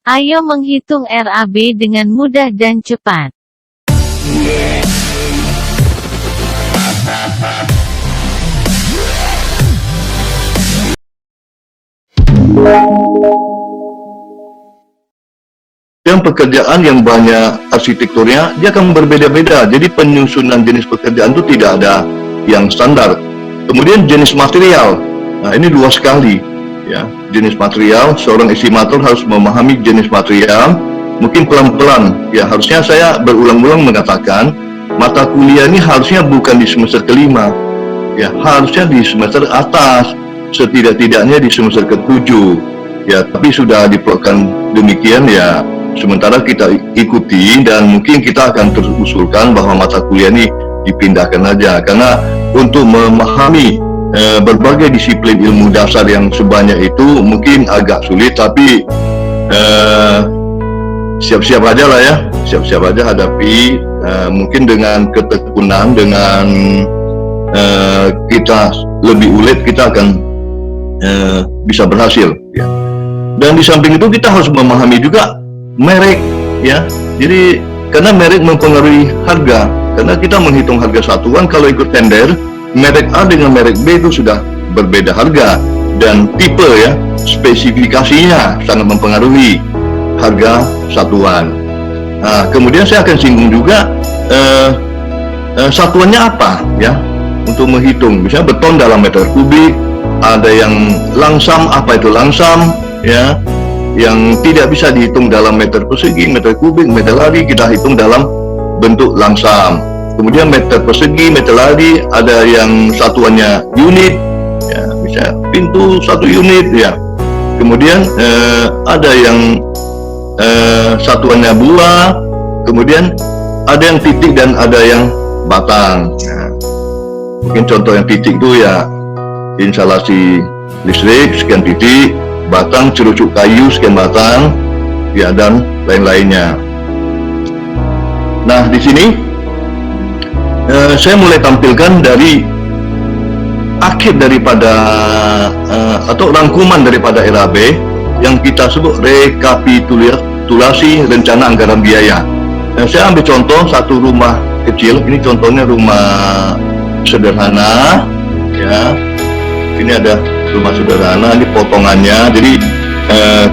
Ayo menghitung RAB dengan mudah dan cepat. Yang pekerjaan yang banyak arsitekturnya, dia akan berbeda-beda. Jadi penyusunan jenis pekerjaan itu tidak ada yang standar. Kemudian jenis material, nah ini luas sekali. Ya, jenis material, seorang estimator harus memahami jenis material. Mungkin pelan-pelan, ya harusnya saya berulang-ulang mengatakan mata kuliah ini harusnya bukan di semester kelima, ya harusnya di semester atas, setidak-tidaknya di semester ketujuh. Ya, tapi sudah diperlukan demikian ya. Sementara kita ikuti dan mungkin kita akan terus usulkan bahwa mata kuliah ini dipindahkan aja, karena untuk memahami berbagai disiplin ilmu dasar yang sebanyak itu mungkin agak sulit, tapi siap-siap aja lah ya, siap-siap aja hadapi. Mungkin dengan ketekunan, dengan kita lebih ulet, kita akan bisa berhasil ya. Dan di samping itu kita harus memahami juga merek ya, jadi karena merek mempengaruhi harga, karena kita menghitung harga satuan. Kalau ikut tender, merek A dengan merek B itu sudah berbeda harga, dan tipe ya, spesifikasinya sangat mempengaruhi harga satuan. Nah, kemudian saya akan singgung juga satuannya apa ya, untuk menghitung. Misalnya beton dalam meter kubik, ada yang langsam, apa itu langsam ya, yang tidak bisa dihitung dalam meter persegi, meter kubik, meter lari, kita hitung dalam bentuk langsam. Kemudian meter persegi, meter lari, ada yang satuannya unit, ya, bisa pintu 1 unit ya. Kemudian ada yang satuannya buah, kemudian ada yang titik dan ada yang batang. Nah, mungkin contoh yang titik itu ya instalasi listrik sekian titik, batang cerucuk kayu sekian batang, ya dan lain-lainnya. Nah di sini saya mulai tampilkan dari akhir daripada atau rangkuman daripada RAB yang kita sebut rekapitulasi rencana anggaran biaya. Saya ambil contoh satu rumah kecil. Ini contohnya rumah sederhana ya. Ini ada rumah sederhana, ini potongannya. Jadi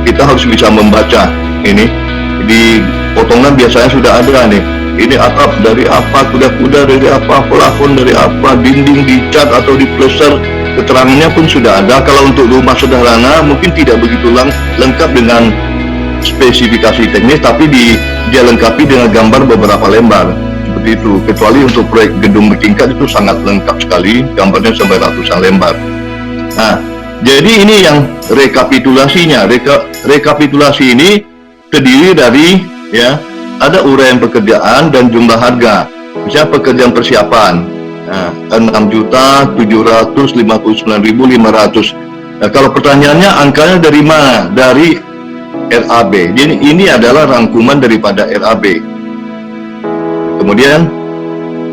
kita harus bisa membaca ini. Di potongan biasanya sudah ada nih. Ini atap dari apa, kuda-kuda dari apa, plafon dari apa, dinding dicat atau diplaster, keterangannya pun sudah ada. Kalau untuk rumah sederhana mungkin tidak begitu lengkap dengan spesifikasi teknis, tapi dia lengkapi dengan gambar beberapa lembar seperti itu. Kecuali untuk proyek gedung bertingkat itu sangat lengkap sekali, gambarnya sampai ratusan lembar. Nah, jadi ini yang rekapitulasinya. Rekapitulasi ini terdiri dari ya, ada uraian pekerjaan dan jumlah harga. Misalnya pekerjaan persiapan, nah, 6.759.500. Nah, kalau pertanyaannya angkanya dari mana? Dari RAB. Jadi ini adalah rangkuman daripada RAB. Kemudian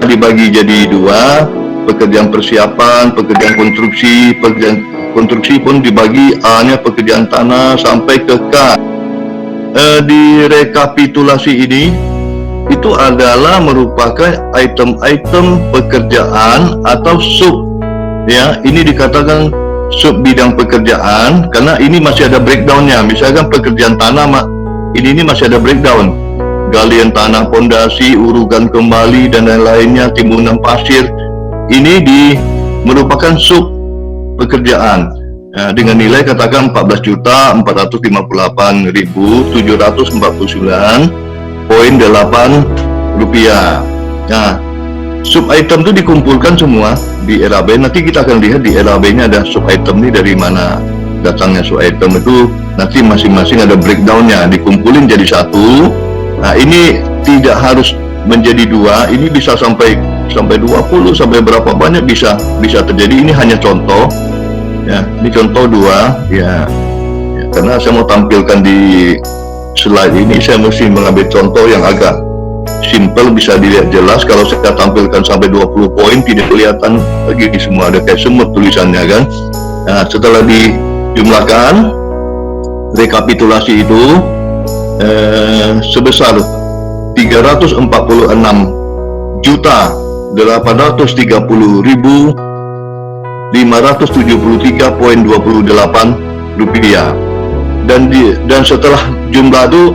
dibagi jadi dua, pekerjaan persiapan, pekerjaan konstruksi. Pekerjaan konstruksi pun dibagi A-nya pekerjaan tanah sampai ke K. Di rekapitulasi ini itu adalah merupakan item-item pekerjaan atau sub ya. Ini dikatakan sub bidang pekerjaan karena ini masih ada breakdownnya. Misalkan pekerjaan tanah ini masih ada breakdown, galian tanah, pondasi, urugan kembali dan lain-lainnya, timbunan pasir. Ini merupakan sub pekerjaan. Nah, dengan nilai katakan 14.458.749.8 rupiah. Nah, sub item itu dikumpulkan semua di RAB. Nanti kita akan lihat di RAB-nya ada sub item ini dari mana datangnya sub item itu. Nanti masing-masing ada breakdownnya, dikumpulin jadi satu. Nah, ini tidak harus menjadi dua. Ini bisa sampai 20 sampai berapa banyak bisa terjadi. Ini hanya contoh. Ya, ini contoh dua ya, karena saya mau tampilkan di slide ini, saya mesti mengambil contoh yang agak simple, bisa dilihat jelas. Kalau saya tampilkan sampai 20 poin tidak kelihatan lagi, di semua ada kayak semut tulisannya kan. Nah, setelah dijumlahkan rekapitulasi itu sebesar 346.830.573.28 rupiah. Dan setelah jumlah itu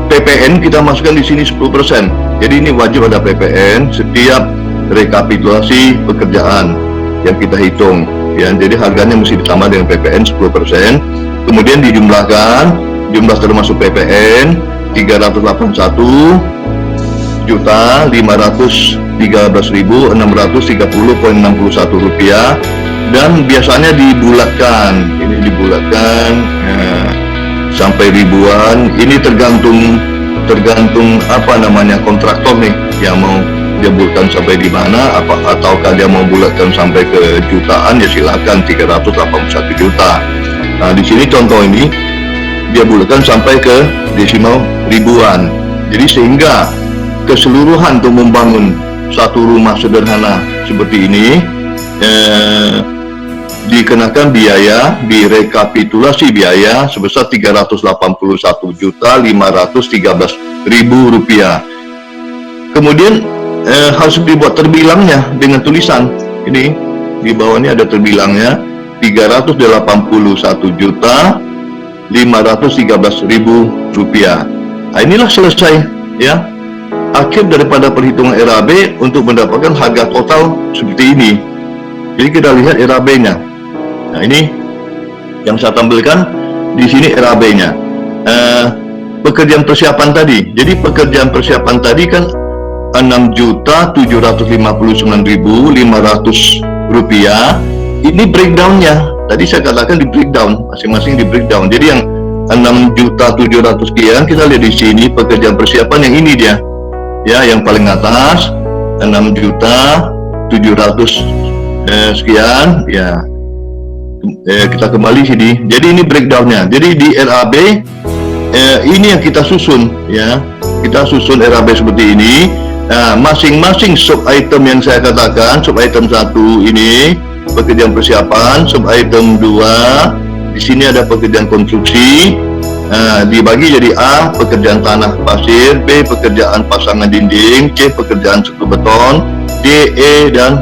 PPN kita masukkan di sini 10%. Jadi ini wajib ada PPN setiap rekapitulasi pekerjaan yang kita hitung. Ya, jadi harganya mesti ditambah dengan PPN 10%. Kemudian dijumlahkan, jumlah termasuk PPN 381.513.630.61 rupiah, dan biasanya dibulatkan. Ini dibulatkan sampai ribuan. Ini tergantung apa namanya kontraktor nih yang mau dia bulatkan sampai di mana, ataukah dia mau bulatkan sampai ke jutaan, ya silakan 381 juta. Nah, di sini contoh ini dia bulatkan sampai ke desimal ribuan. Jadi sehingga keseluruhan untuk membangun satu rumah sederhana seperti ini dikenakan biaya, direkapitulasi biaya sebesar 381.513.000 rupiah. Kemudian harus dibuat terbilangnya dengan tulisan. Ini di bawahnya ada terbilangnya 381.513.000 rupiah. Nah, inilah selesai ya akhir daripada perhitungan RAB untuk mendapatkan harga total seperti ini. Jadi kita lihat RAB-nya. Nah, ini yang saya tampilkan di sini RAB-nya. Pekerjaan persiapan tadi. Jadi pekerjaan persiapan tadi kan 6.759.500 rupiah. Ini breakdownnya. Tadi saya katakan di breakdown, masing-masing di breakdown. Jadi yang 6.700 sekian kita lihat di sini pekerjaan persiapan yang ini dia. Ya, yang paling atas 6.700 sekian ya. Kita kembali sini. Jadi ini breakdownnya. Jadi di RAB ini yang kita susun ya. Kita susun RAB seperti ini. Nah, masing-masing sub item yang saya katakan, sub item 1 ini pekerjaan persiapan, sub item 2 di sini ada pekerjaan konstruksi. Nah, dibagi jadi A pekerjaan tanah pasir, B pekerjaan pasangan dinding, C pekerjaan suku beton, D, E dan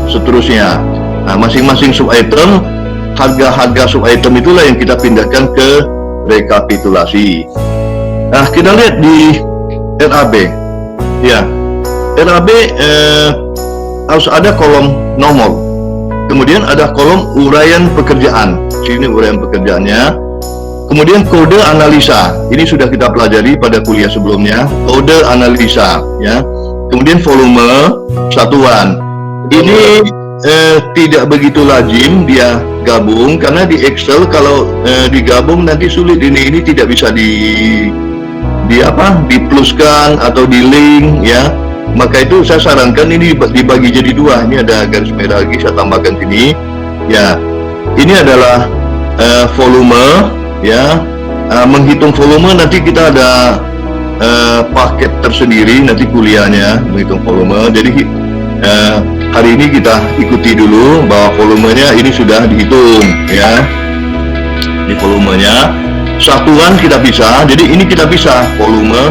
seterusnya. Nah, masing-masing sub item, harga-harga sub item itulah yang kita pindahkan ke rekapitulasi. Nah, kita lihat di RAB. Ya, RAB harus ada kolom nomor. Kemudian ada kolom uraian pekerjaan. Sini uraian pekerjaannya. Kemudian kode analisa. Ini sudah kita pelajari pada kuliah sebelumnya. Kode analisa, ya. Kemudian volume satuan. Ini tidak begitu lazim dia gabung karena di Excel kalau digabung nanti sulit. Ini tidak bisa dipluskan atau di link ya. Maka itu saya sarankan ini dibagi jadi dua. Ini ada garis merah lagi saya tambahkan sini ya. Ini adalah volume ya. Menghitung volume nanti kita ada paket tersendiri nanti kuliahnya menghitung volume. Jadi hari ini kita ikuti dulu bahwa volumenya ini sudah dihitung ya. Ini volumenya. Satuan kita bisa, jadi ini kita bisa volume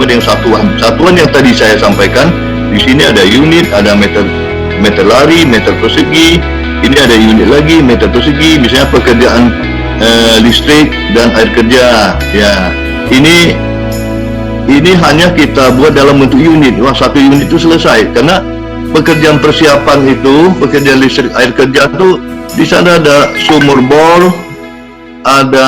dengan satuan yang tadi saya sampaikan. Di sini ada unit, ada meter lari, meter persegi. Ini ada unit lagi, meter persegi. Misalnya pekerjaan listrik dan air kerja. Ya, ini hanya kita buat dalam bentuk unit. Wah, satu unit itu selesai karena pekerjaan persiapan itu, pekerjaan listrik air kerja itu di sana ada sumur bor, ada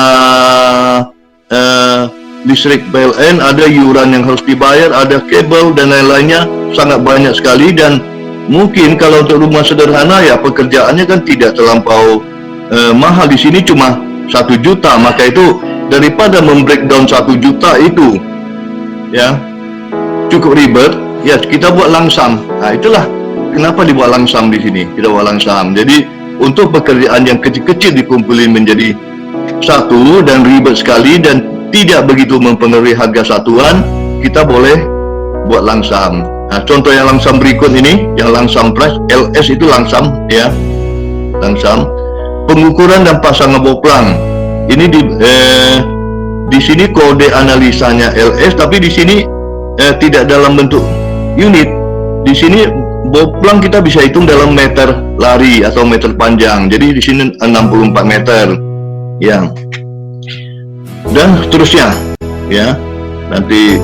listrik PLN, ada iuran yang harus dibayar, ada kabel dan lain-lainnya, sangat banyak sekali. Dan mungkin kalau untuk rumah sederhana ya pekerjaannya kan tidak terlampau mahal. Di sini cuma 1 juta, maka itu daripada membreakdown 1 juta itu ya cukup ribet ya, kita buat langsam. Nah, itulah kenapa dibuat langsam di sini. Kita buat langsam. Jadi untuk pekerjaan yang kecil-kecil dikumpulin menjadi satu dan ribet sekali dan tidak begitu mempengaruhi harga satuan, kita boleh buat langsam. Nah, contoh yang langsam berikut ini, yang langsam price, LS itu langsam ya, langsam. Pengukuran dan pasangan boplang ini di sini kode analisanya LS, tapi di sini tidak dalam bentuk unit. Di sini boplang kita bisa hitung dalam meter lari atau meter panjang. Jadi di sini 64 meter, ya. Dan seterusnya, ya. Nanti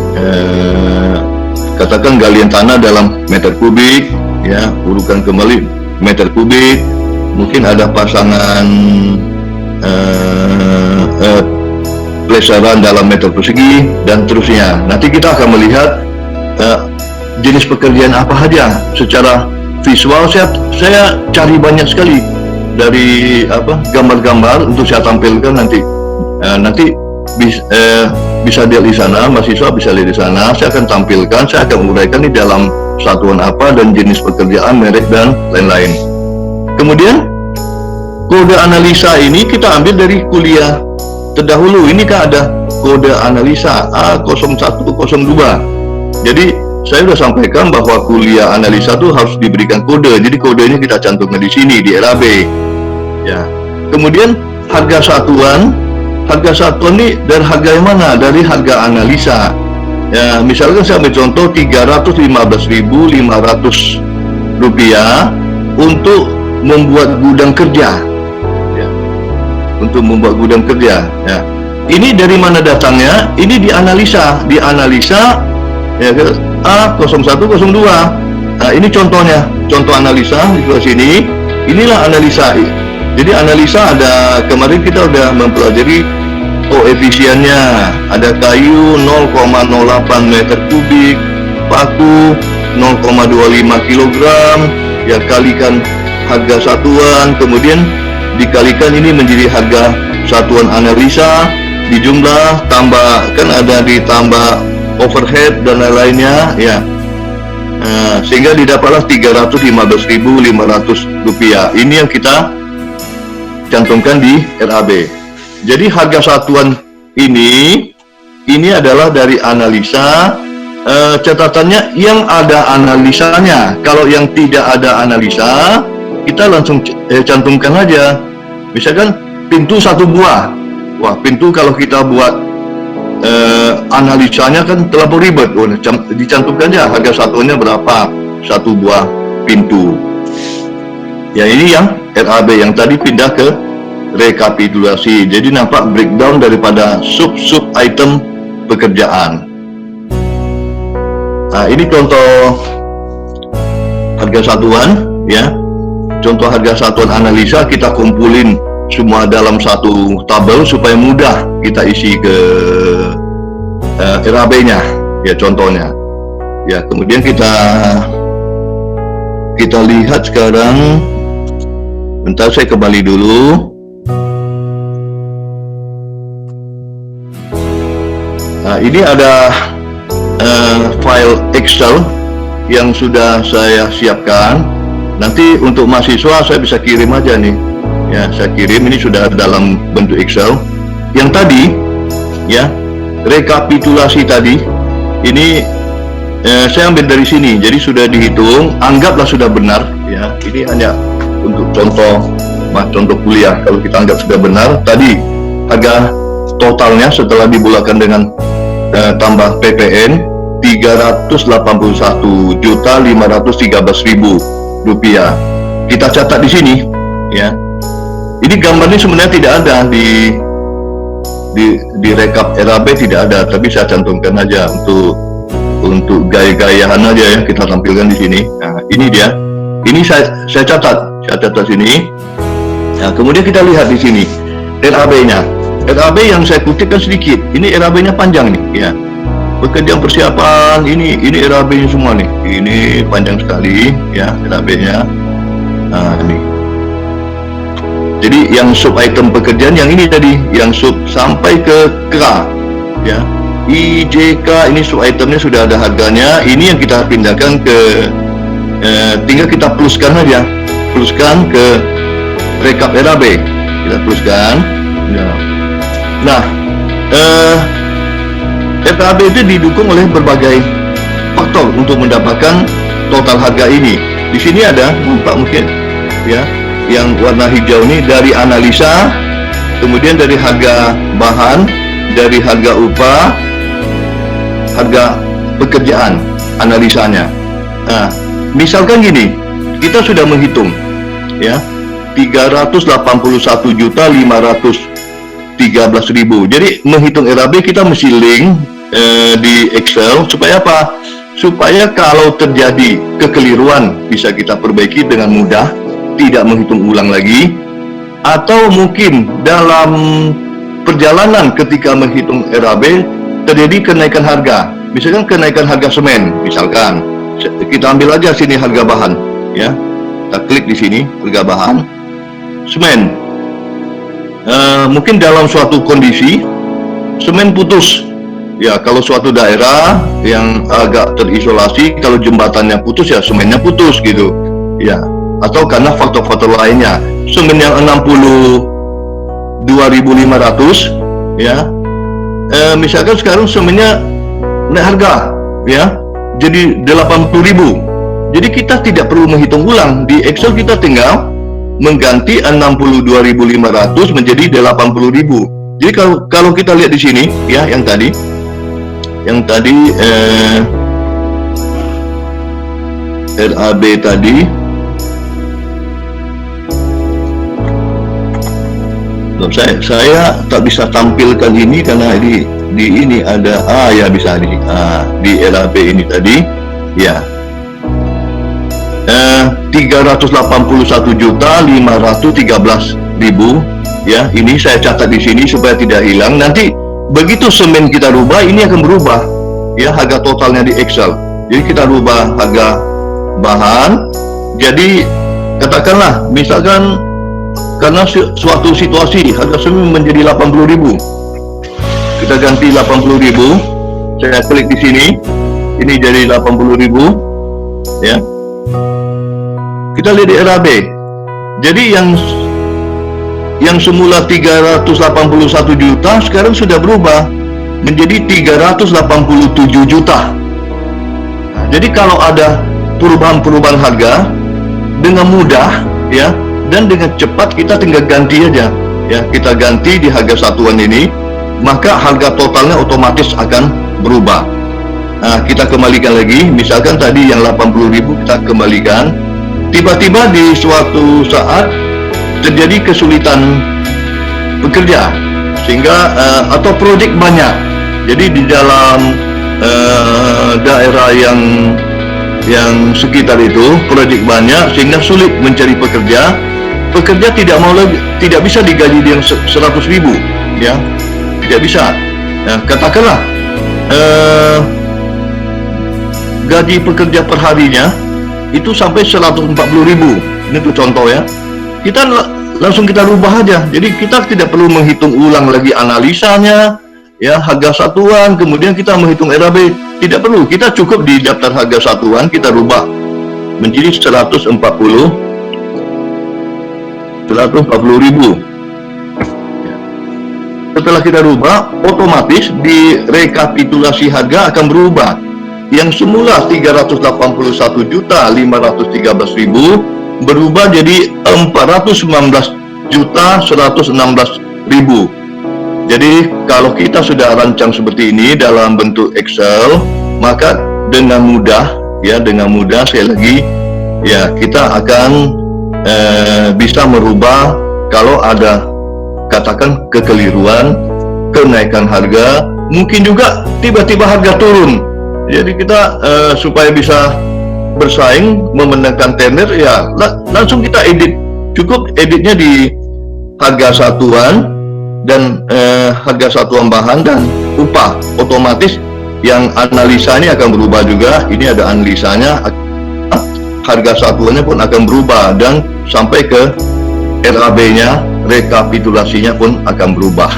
katakan galian tanah dalam meter kubik, ya, urukan kembali meter kubik. Mungkin ada pasangan pelesaran dalam meter persegi dan terusnya. Nanti kita akan melihat jenis pekerjaan apa saja secara visual. Saya cari banyak sekali dari gambar-gambar untuk saya tampilkan nanti. Nanti bisa dilihat di sana, mahasiswa bisa lihat di sana. Saya akan tampilkan, saya akan uraikan di dalam satuan apa dan jenis pekerjaan, merek dan lain-lain. Kemudian kode analisa ini kita ambil dari kuliah terdahulu. Ini kan ada kode analisa A0102. Jadi saya sudah sampaikan bahwa kuliah analisa itu harus diberikan kode. Jadi kodenya kita cantumkan di sini di RAB. Ya. Kemudian harga satuan ini dari harga yang mana? Dari harga analisa. Ya, misalkan saya ambil contoh 315.500 rupiah untuk membuat gudang kerja. Ya. Untuk membuat gudang kerja. Ya. Ini dari mana datangnya? Ini dianalisa ya, A0102. Nah, ini contohnya, contoh analisa di sebelah sini. Inilah analisa. Jadi analisa ada, kemarin kita udah mempelajari koefisiennya. Ada kayu 0,08 meter kubik, paku 0,25 kg, ya kalikan harga satuan, kemudian dikalikan ini menjadi harga satuan analisa, dijumlah, tambah, kan ada ditambah overhead dan lain-lainnya, ya. Sehingga didapatlah 315.500 rupiah. Ini yang kita cantumkan di RAB. Jadi harga satuan ini adalah dari analisa. Catatannya yang ada analisanya. Kalau yang tidak ada analisa, kita langsung cantumkan aja. Misalkan pintu satu buah. Wah, pintu kalau kita buat analisanya kan terlalu ribet. Dicantumkan aja harga satuannya berapa satu buah pintu. Ya, ini yang RAB yang tadi pindah ke rekapitulasi. Jadi nampak breakdown daripada sub item pekerjaan. Nah, ini contoh harga satuan, ya. Contoh harga satuan analisa kita kumpulin semua dalam satu tabel supaya mudah kita isi ke RAB-nya, ya, contohnya. Ya, kemudian kita lihat sekarang. Bentar, saya kembali dulu. Nah, ini ada file Excel yang sudah saya siapkan. Nanti untuk mahasiswa saya bisa kirim aja nih. Ya, saya kirim, ini sudah dalam bentuk Excel. Yang tadi, ya, rekapitulasi tadi, ini saya ambil dari sini. Jadi sudah dihitung, anggaplah sudah benar. Ya, ini hanya untuk contoh kuliah. Kalau kita anggap sudah benar, tadi harga totalnya setelah dibulatkan dengan tambah PPN 381.513.000 rupiah. Kita catat di sini, ya. Ini gambarnya sebenarnya tidak ada di rekap RAB, tidak ada, tapi saya cantumkan aja untuk gaya-gayaan aja, ya, kita tampilkan di sini. Nah, ini dia. Ini saya catat sini. Nah, kemudian kita lihat di sini RAB-nya. RAB yang saya kutip kan sedikit. Ini RAB-nya panjang nih, ya. Pekerjaan persiapan ini RAB-nya semua nih. Ini panjang sekali, ya, RAB-nya. Nah, ini. Jadi yang sub item pekerjaan yang ini tadi, yang sub sampai ke KRA, ya. IJK ini sub itemnya sudah ada harganya. Ini yang kita pindahkan ke tinggal kita pluskan aja, pluskan ke rekap RAB, kita pluskan. Ya. Nah, RAB itu didukung oleh berbagai faktor untuk mendapatkan total harga ini. Di sini ada mungkin, ya, yang warna hijau ini dari analisa, kemudian dari harga bahan, dari harga upah, harga pekerjaan, analisanya. Nah, misalkan gini, kita sudah menghitung ya 381.513.000. Jadi menghitung RAB kita mesti link di Excel supaya apa? Supaya kalau terjadi kekeliruan bisa kita perbaiki dengan mudah, tidak menghitung ulang lagi. Atau mungkin dalam perjalanan ketika menghitung RAB terjadi kenaikan harga. Misalkan kenaikan harga semen, misalkan kita ambil aja sini harga bahan ya. Kita klik di sini harga bahan semen. Mungkin dalam suatu kondisi semen putus. Ya, kalau suatu daerah yang agak terisolasi, kalau jembatannya putus ya semennya putus gitu. Ya, atau karena faktor-faktor lainnya. Semen yang 62.500 ya. Misalkan sekarang semennya naik harga ya. Jadi 80.000. Jadi kita tidak perlu menghitung ulang. Di Excel kita tinggal mengganti 62.500 menjadi 80.000. Jadi kalau kita lihat di sini ya yang tadi RAB tadi saya tak bisa tampilkan ini karena di ini ada ya bisa di RAB ini tadi ya 381.513.000 ya. Ini saya catat di sini supaya tidak hilang. Nanti begitu semen kita rubah, ini akan berubah ya harga totalnya di Excel. Jadi kita rubah harga bahan. Jadi katakanlah misalkan karena suatu situasi harga semen menjadi 80.000, kita ganti 80.000. Saya klik di sini, ini jadi 80.000 ya. Kita lihat di RAB. Jadi yang semula 381 juta sekarang sudah berubah menjadi 387 juta. Nah, jadi kalau ada perubahan harga dengan mudah ya dan dengan cepat kita tinggal ganti aja ya. Kita ganti di harga satuan ini, maka harga totalnya otomatis akan berubah. Nah, kita kembalikan lagi, misalkan tadi yang 80.000 kita kembalikan. Tiba-tiba di suatu saat terjadi kesulitan bekerja sehingga atau proyek banyak. Jadi di dalam daerah yang sekitar itu proyek banyak sehingga sulit mencari pekerja. Pekerja tidak bisa digaji yang 100.000 ya, tidak bisa. Nah, katakanlah gaji pekerja per harinya itu sampai 140.000. Ini tuh contoh ya. Kita langsung kita rubah aja. Jadi kita tidak perlu menghitung ulang lagi analisanya ya, harga satuan, kemudian kita menghitung RAB. Tidak perlu. Kita cukup di daftar harga satuan kita rubah menjadi 140.000. Setelah kita rubah, otomatis di rekapitulasi harga akan berubah. Yang semula 381.513.000 berubah jadi 419.116.000. Jadi kalau kita sudah rancang seperti ini dalam bentuk Excel, maka dengan mudah sekali lagi ya kita akan bisa merubah kalau ada katakan kekeliruan, kenaikan harga, mungkin juga tiba-tiba harga turun. Jadi kita supaya bisa bersaing memenangkan tender ya langsung kita edit, cukup editnya di harga satuan dan harga satuan bahan dan upah. Otomatis yang analisanya akan berubah juga. Ini ada analisanya, harga satuannya pun akan berubah dan sampai ke RAB-nya, rekapitulasinya pun akan berubah.